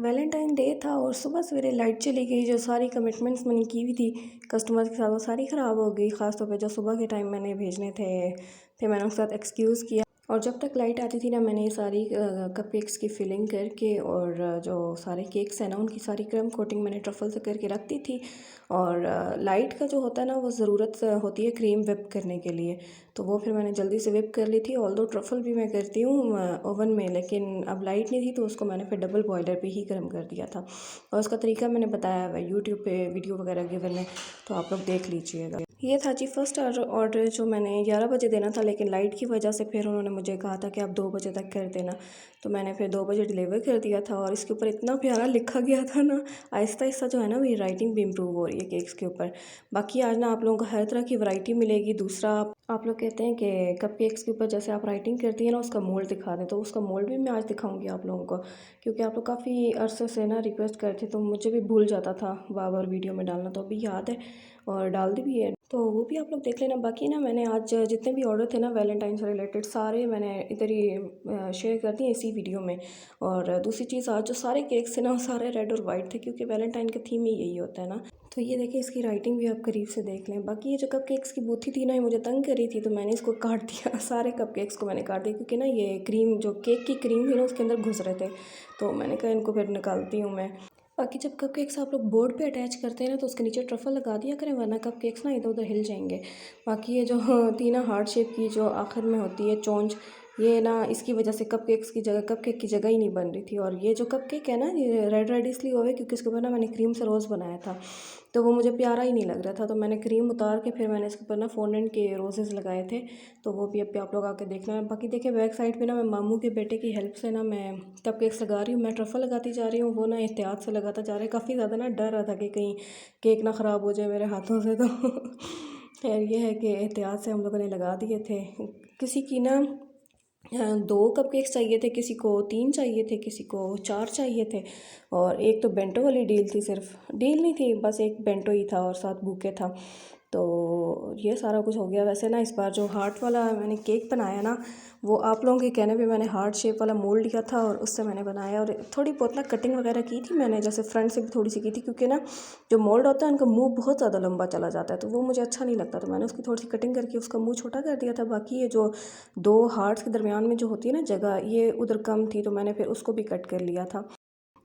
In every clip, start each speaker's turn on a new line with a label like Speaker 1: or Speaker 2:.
Speaker 1: Valentine day था और सुबह सवेरे लाइट चली गई। जो सारी कमिटमेंट्स मैंने की हुई थी कस्टमर्स के साथ वो सारी ख़राब हो गई। ख़ास तौर पे जो सुबह के टाइम मैंने भेजने थे, फिर मैंने उसके साथ एक्सक्यूज़ किया और जब तक लाइट आती थी ना मैंने ये सारी कपकेक्स की फिलिंग करके और जो सारे केक्स हैं ना उनकी सारी क्रम कोटिंग मैंने ट्रफल से करके रख दी थी। और लाइट का जो होता है ना वो ज़रूरत होती है क्रीम व्हिप करने के लिए, तो वो फिर मैंने जल्दी से व्हिप कर ली थी। ऑल्दो ट्रफल भी मैं करती हूँ ओवन में, लेकिन अब लाइट नहीं थी तो उसको मैंने फिर डबल बॉयलर पे ही गर्म कर दिया था। और उसका तरीका मैंने बताया हुआ है यूट्यूब पे, वीडियो वगैरह गिवन है, तो आप लोग देख लीजिएगा। ये था जी फर्स्ट ऑर्डर जो मैंने 11 बजे देना था, लेकिन लाइट की वजह से फिर उन्होंने मुझे कहा था कि आप 2 बजे तक कर देना, तो मैंने फिर 2 बजे डिलीवर कर दिया था। और इसके ऊपर इतना प्यारा लिखा गया था ना, आहिस्ता आहिस्ता जो है ना मेरी राइटिंग भी इम्प्रूव हो रही है केक्स के ऊपर। बाकी आज ना आप लोगों को हर तरह की वैरायटी मिलेगी। दूसरा आप लोग कहते हैं कि कपकेक्स के ऊपर जैसे आप राइटिंग करती हैं ना उसका मोल्ड दिखा दें, तो उसका मोल्ड भी मैं आज दिखाऊंगी आप लोगों को, क्योंकि आप लोग काफ़ी अरसे से ना रिक्वेस्ट करते, तो मुझे भी भूल जाता था बार बार वीडियो में डालना, तो अभी याद है और डाल दी भी है, तो वो भी आप लोग देख लेना। बाकी ना मैंने आज जितने भी ऑर्डर थे ना वैलेंटाइन से रिलेटेड सारे मैंने इधर ही शेयर कर दिए इसी वीडियो में। और दूसरी चीज़, आज जो सारे केक्स थे ना वो सारे रेड और वाइट थे, क्योंकि वैलेंटाइन का थीम ही यही होता है ना। तो ये देखिए इसकी राइटिंग भी आप करीब से देख लें। बाकी ये जो कपकेक्स की बूथी थी ना ये मुझे तंग कर रही थी, तो मैंने इसको काट दिया सारे कपकेक्स को मैंने काट दिया, क्योंकि ना ये क्रीम जो केक की क्रीम थी ना उसके अंदर घुस रहे थे, तो मैंने कहा इनको फिर निकालती हूँ मैं। बाकी जब कपकेक्स आप लोग बोर्ड पे अटैच करते हैं ना तो उसके नीचे ट्रफल लगा दिया करें, वरना कपकेक्स ना इधर उधर हिल जाएंगे। बाकी ये जो तीना हार्ट शेप की जो आखिर में होती है चोंच, ये ना इसकी वजह से कपकेक्स की जगह कपकेक की जगह ही नहीं बन रही थी। और ये जो कपकेक है ना ये रेड रेड इसलिए हुआ है क्योंकि इसके ऊपर ना मैंने क्रीम से रोज़ बनाया था, तो वो मुझे प्यारा ही नहीं लग रहा था, तो मैंने क्रीम उतार के फिर मैंने इसके ऊपर ना फोंडेंट के रोजेज़ लगाए थे, तो वो भी अब आप लोग आके देखना है। बाकी देखिए बैक साइड पे ना मैं मामू के बेटे की हेल्प से ना मैं कपकेक्स लगा रही हूँ, मैं ट्रफल लगाती जा रही हूँ, वो ना एहतियात से लगाता जा रहा है। काफ़ी ज़्यादा ना डर रहा था कि कहीं केक ना ख़राब हो जाए मेरे हाथों से, तो खैर ये है कि एहतियात से हम लोगों ने लगा दिए थे। किसी की ना 2 कपकेक्स चाहिए थे, किसी को 3 चाहिए थे, किसी को 4 चाहिए थे, और एक तो बेंटो वाली डील थी, सिर्फ डील नहीं थी बस एक बेंटो ही था और साथ बुके था, तो ये सारा कुछ हो गया। वैसे ना इस बार जो हार्ट वाला मैंने केक बनाया ना वो आप लोगों के कहने पे मैंने हार्ट शेप वाला मोल्ड लिया था और उससे मैंने बनाया, और थोड़ी बहुत ना कटिंग वगैरह की थी मैंने, जैसे फ्रंट से भी थोड़ी सी की थी, क्योंकि ना जो मोल्ड होता है उनका मुंह बहुत ज़्यादा लंबा चला जाता है, तो वो मुझे अच्छा नहीं लगता, तो मैंने उसकी थोड़ी सी कटिंग करके उसका मुंह छोटा कर दिया था। बाकी ये जो 2 हार्ट्स के दरमियान में जो होती है ना जगह, ये उधर कम थी, तो मैंने फिर उसको भी कट कर लिया था।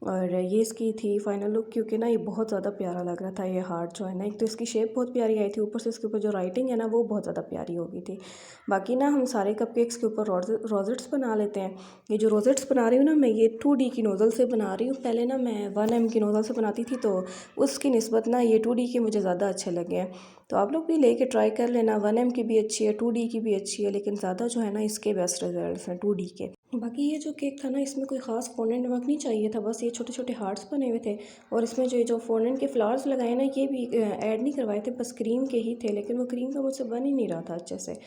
Speaker 1: और ये इसकी थी फाइनल लुक, क्योंकि ना ये बहुत ज़्यादा प्यारा लग रहा था ये हार्ट जो है ना, एक तो इसकी शेप बहुत प्यारी आई थी, ऊपर से इसके ऊपर जो राइटिंग है ना वो बहुत ज़्यादा प्यारी हो गई थी। बाकी ना हम सारे कपकेक्स के ऊपर रोजेट्स बना लेते हैं। ये जो रोजेट्स बना रही हूँ ना मैं ये 2D की नोज़ल से बना रही हूँ। पहले ना मैं 1M की नोज़ल से बनाती थी, तो उसकी निस्बत ना ये 2D के मुझे ज़्यादा अच्छे लगे हैं, तो आप लोग भी लेके ट्राई कर लेना। 1M की भी अच्छी है, 2D की भी अच्छी है, लेकिन ज़्यादा जो है ना इसके बेस्ट रिजल्ट हैं 2D के। बाकी ये जो केक था ना इसमें कोई ख़ास फोंडेंट वर्क नहीं चाहिए था, बस ये छोटे छोटे हार्ट्स बने हुए थे, और इसमें जो फोंडेंट के फ्लावर्स लगाए ना ये भी ऐड नहीं करवाए थे, बस क्रीम के ही थे, लेकिन वो क्रीम का मुझसे बन ही नहीं रहा था अच्छे से,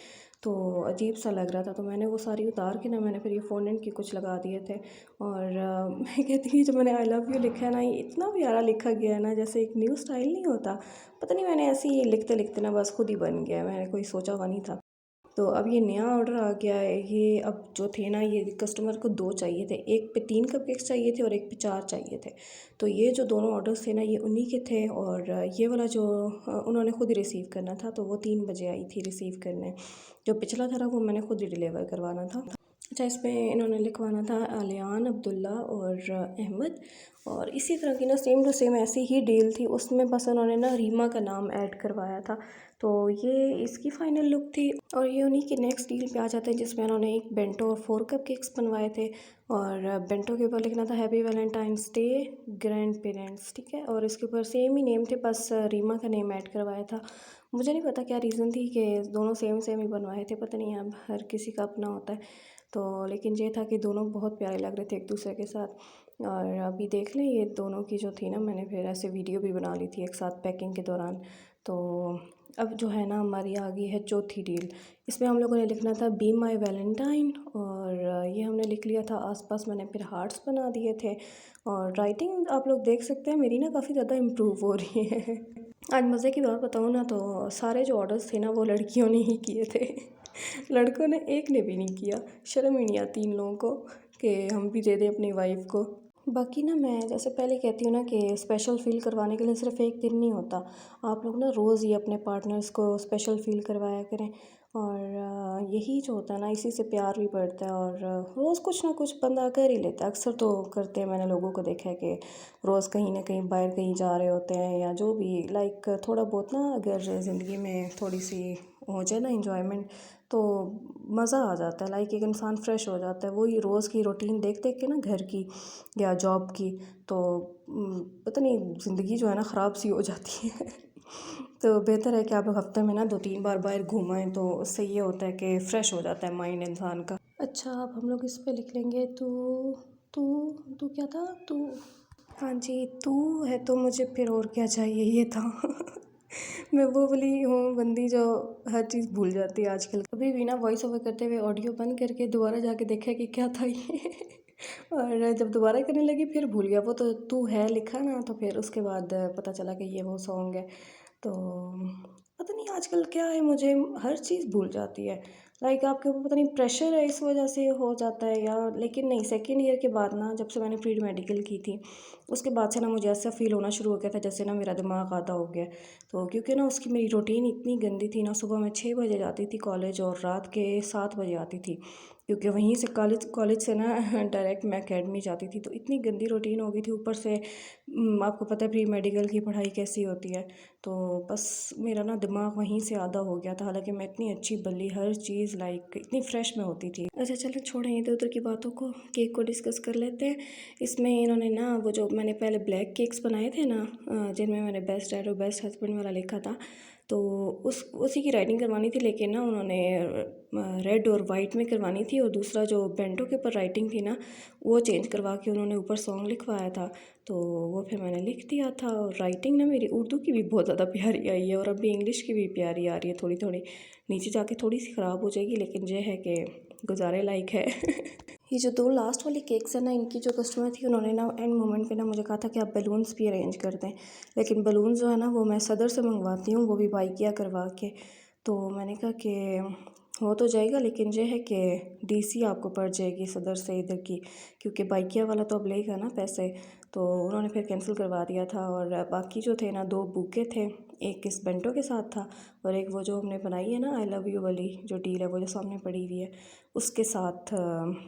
Speaker 1: तो अजीब सा लग रहा था, तो मैंने वो सारी उतार के ना मैंने फिर ये फोंडेंट के कुछ लगा दिए थे। और मैं कहती हूँ जो मैंने आई लव यू लिखा है ना ये इतना प्यारा लिखा गया है ना, जैसे एक न्यू स्टाइल नहीं होता, पता नहीं मैंने ऐसे ही लिखते लिखते ना बस खुद ही बन गया, मैंने कोई सोचा हुआ नहीं था। तो अब ये नया ऑर्डर आ गया है, ये अब जो थे ना ये कस्टमर को 2 चाहिए थे, एक पे 3 कपकेक्स चाहिए थे और एक पे 4 चाहिए थे, तो ये जो दोनों ऑर्डर्स थे ना ये उन्हीं के थे। और ये वाला जो उन्होंने खुद ही रिसीव करना था, तो वो 3 बजे आई थी रिसीव करने। जो पिछला था ना वो मैंने खुद ही डिलीवर करवाना था। अच्छा, इसमें इन्होंने लिखवाना था आलियान, अब्दुल्ला और अहमद, और इसी तरह की ना सेम टू सेम ऐसी ही डील थी, उसमें बस उन्होंने ना रीमा का नाम ऐड करवाया था, तो ये इसकी फ़ाइनल लुक थी। और ये उन्हीं की नेक्स्ट डील पे आ जाते हैं जिसमें उन्होंने एक बेंटो और 4 कपकेक्स बनवाए थे, और बेंटो के ऊपर लिखना था happy Valentine's day grand parents, ठीक है, और इसके ऊपर सेम ही नेम थे, बस रीमा का नेम ऐड करवाया था। मुझे नहीं पता क्या रीज़न थी कि दोनों सेम सेम ही बनवाए थे, पता नहीं, अब हर किसी का अपना होता है, तो लेकिन ये था कि दोनों बहुत प्यारे लग रहे थे एक दूसरे के साथ। और अभी देख लें ये दोनों की जो थी ना मैंने फिर ऐसे वीडियो भी बना ली थी एक साथ पैकिंग के दौरान। तो अब जो है ना हमारी आ गई है चौथी डील, इसमें हम लोगों ने लिखना था बी माई वैलेंटाइन, और ये हमने लिख लिया था, आसपास मैंने फिर हार्ट्स बना दिए थे, और राइटिंग आप लोग देख सकते हैं मेरी ना काफ़ी ज़्यादा इम्प्रूव हो रही है। आज मज़े की बात बताऊँ ना तो सारे जो ऑर्डर्स थे ना वो लड़कियों ने ही किए थे। लड़कों ने एक ने भी नहीं किया, शर्म ही नहीं आती इन लोगों को कि हम भी दे दें अपनी वाइफ को। बाकी ना मैं जैसे पहले कहती हूँ ना कि स्पेशल फ़ील करवाने के लिए सिर्फ़ एक दिन नहीं होता। आप लोग ना रोज़ ही अपने पार्टनर्स को स्पेशल फ़ील करवाया करें और यही जो होता है ना इसी से प्यार भी बढ़ता है और रोज़ कुछ ना कुछ बंदा कर ही लेता है। अक्सर तो करते हैं, मैंने लोगों को देखा है कि रोज़ कहीं न कहीं बाहर कहीं जा रहे होते हैं या जो भी लाइक थोड़ा बहुत ना अगर ज़िंदगी में थोड़ी-सी हो जाए ना एन्जॉयमेंट तो मज़ा आ जाता है। लाइक एक इंसान फ्रेश हो जाता है। वही रोज़ की रूटीन देख-देख के ना घर की या जॉब की तो पता नहीं ज़िंदगी जो है ना ख़राब सी हो जाती है। तो बेहतर है कि आप लोग हफ़्ते में ना 2-3 बार बाहर घूम आएँ तो उससे ये होता है कि फ़्रेश हो जाता है माइंड इंसान का। अच्छा अब हम लोग इस पे लिख लेंगे तू तू क्या था? तू हाँ जी, तू है तो मुझे फिर और क्या चाहिए ये था। मैं वो वाली हूँ बंदी जो हर चीज़ भूल जाती है आजकल। कभी भी ना वॉइस ओवर करते हुए ऑडियो बंद करके दोबारा जाके देखा कि क्या था ये। और जब दोबारा करने लगी फिर भूल गया। वो तो तू है लिखा ना तो फिर उसके बाद पता चला कि ये वो सॉन्ग है। तो पता नहीं आजकल क्या है, मुझे हर चीज़ भूल जाती है। लाइक आपके ऊपर पता नहीं प्रेशर है इस वजह से हो जाता है या लेकिन नहीं, सेकंड ईयर के बाद ना जब से मैंने प्री मेडिकल की थी उसके बाद से ना मुझे ऐसा फ़ील होना शुरू हो गया था जैसे ना मेरा दिमाग आधा हो गया। तो क्योंकि ना उसकी मेरी रूटीन इतनी गंदी थी ना, सुबह मैं 6 बजे जाती थी कॉलेज और रात के 7 बजे आती थी। क्योंकि वहीं से कॉलेज कॉलेज से ना डायरेक्ट मैं अकेडमी जाती थी। तो इतनी गंदी रूटीन हो गई थी, ऊपर से आपको पता है प्री मेडिकल की पढ़ाई कैसी होती है। तो बस मेरा ना दिमाग वहीं से आधा हो गया था। हालाँकि मैं इतनी अच्छी भली हर चीज़ लाइक इतनी फ्रेश में होती थी। अच्छा चलो छोड़ें इधर-उधर की बातों को, केक को डिस्कस कर लेते हैं। इसमें इन्होंने ना वो जो मैंने पहले ब्लैक केक्स बनाए थे ना जिनमें मैंने बेस्ट डैड और बेस्ट हस्बैंड वाला लिखा था, तो उसी की राइटिंग करवानी थी लेकिन ना उन्होंने रेड और वाइट में करवानी थी और दूसरा जो बेंटो के ऊपर राइटिंग थी ना वो चेंज करवा के उन्होंने ऊपर सॉन्ग लिखवाया था। तो वो फिर मैंने लिख दिया था और राइटिंग ना मेरी उर्दू की भी बहुत ज़्यादा प्यारी आई है और अभी इंग्लिश की भी प्यारी आ रही है थोड़ी-थोड़ी। नीचे जाके थोड़ी-सी ख़राब हो जाएगी लेकिन ये है कि गुज़ारे लायक है। ये जो 2 लास्ट वाली केक्स हैं ना, इनकी जो कस्टमर थी उन्होंने ना एंड मोमेंट पे ना मुझे कहा था कि आप बलून्स भी अरेंज कर दें। लेकिन बलून्स जो है ना वो मैं सदर से मंगवाती हूँ, वो भी बाइकिया करवा के। तो मैंने कहा कि हो तो जाएगा लेकिन ये है कि डीसी आपको पड़ जाएगी सदर से इधर की, क्योंकि बाइकिया वाला तो अब लेगा ना पैसे। तो उन्होंने फिर कैंसिल करवा दिया था और बाकी जो थे ना 2 बुके थे, एक इस बेंटो के साथ था और एक वो जो हमने बनाई है ना आई लव यू वाली जो डील है वो जो सामने पड़ी हुई है उसके साथ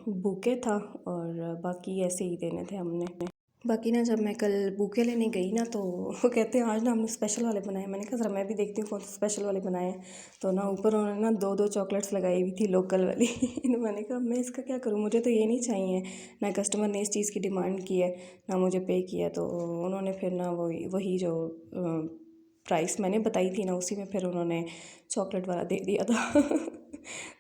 Speaker 1: बुके था और बाकी ऐसे ही देने थे हमने। बाकी ना जब मैं कल बुके लेने गई ना तो वो कहते हैं आज ना हमने स्पेशल वाले बनाए। मैंने कहा ज़रा मैं भी देखती हूँ कौन से स्पेशल वाले बनाए हैं। तो ना ऊपर उन्होंने ना 2-2 चॉकलेट्स लगाई हुई थी लोकल वाली। तो मैंने कहा मैं इसका क्या करूँ, मुझे तो ये नहीं चाहिए। ना कस्टमर ने इस चीज़ की डिमांड की है ना मुझे पे किया। तो उन्होंने फिर ना वही वही जो प्राइस मैंने बताई थी ना उसी में फिर उन्होंने चॉकलेट वाला दे दिया था।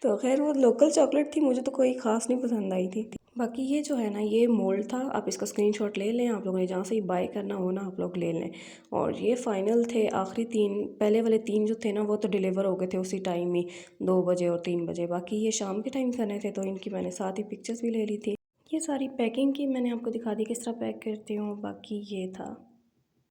Speaker 1: तो खैर वो लोकल चॉकलेट थी, मुझे तो कोई ख़ास नहीं पसंद आई थी। बाकी ये जो है ना ये मोल्ड था, आप इसका स्क्रीनशॉट ले लें, आप लोगों ने जहाँ से ही बाय करना हो ना आप लोग ले लें। और ये फ़ाइनल थे आखिरी 3, पहले वाले 3 जो थे ना वो तो डिलीवर हो गए थे उसी टाइम ही 2 बजे और 3 बजे। बाकी ये शाम के टाइम करने थे तो इनकी मैंने साथ ही पिक्चर्स भी ले ली थी। ये सारी पैकिंग की मैंने आपको दिखा दी किस तरह पैक करती हूँ, बाकी ये था।